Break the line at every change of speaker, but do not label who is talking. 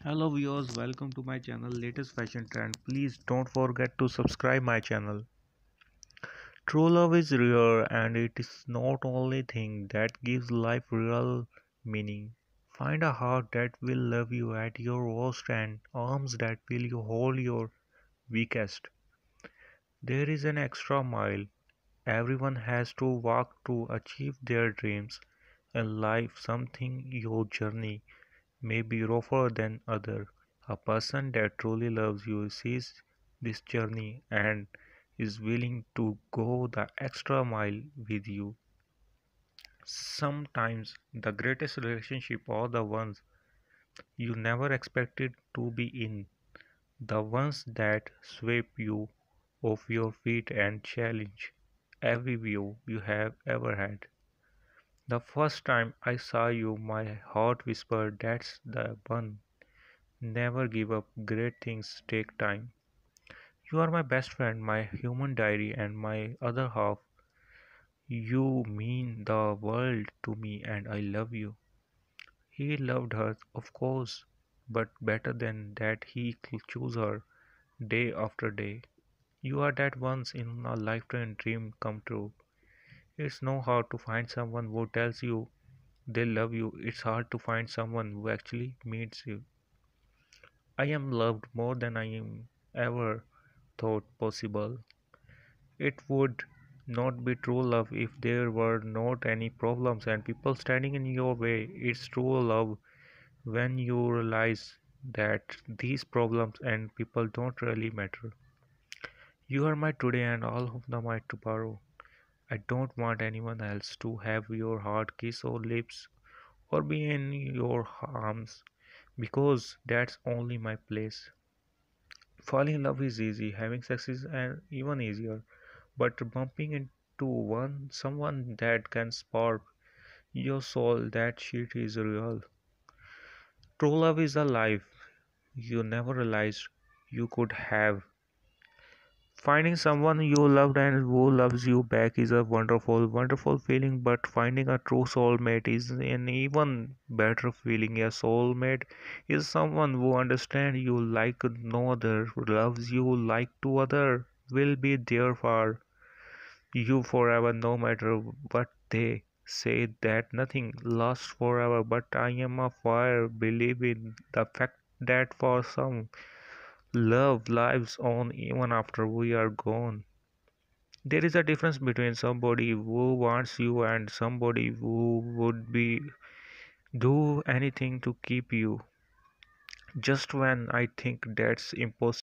Hello viewers, welcome to my channel latest fashion trend. Please don't forget to subscribe my channel. True love is rare and it is not only thing that gives life real meaning. Find a heart that will love you at your worst and arms that will you hold your weakest. There is an extra mile everyone has to walk to achieve their dreams in life. Something your journey may be rougher than other. A person that truly loves you sees this journey and is willing to go the extra mile with you. Sometimes the greatest relationship are the ones you never expected to be in, the ones that sweep you off your feet and challenge every view you have ever had. The first time I saw you, my heart whispered, "That's the one." Never give up. Great things take time. You are my best friend, my human diary, and my other half. You mean the world to me, and I love you. He loved her, of course, but better than that, he chose her day after day. You are that once in a lifetime dream come true. It's no hard to find someone who tells you they love you. It's hard to find someone who actually meets you. I am loved more than I am ever thought possible. It would not be true love if there were not any problems and people standing in your way. It's true love when you realize that these problems and people don't really matter. You are my today and all of them my tomorrow. I don't want anyone else to have your heart, kiss or lips or be in your arms because that's only my place. Falling in love is easy, having sex is even easier. But bumping into someone that can spark your soul, that shit is real. True love is a life you never realized you could have. Finding someone you loved and who loves you back is a wonderful, wonderful feeling, but finding a true soulmate is an even better feeling. A soulmate is someone who understands you like no other, loves you like no other, will be there for you forever no matter what they say, that nothing lasts forever, but I am a fire believe in the fact that for some love lives on even after we are gone. There is a difference between somebody who wants you and somebody who would be do anything to keep you. Just when I think that's impossible,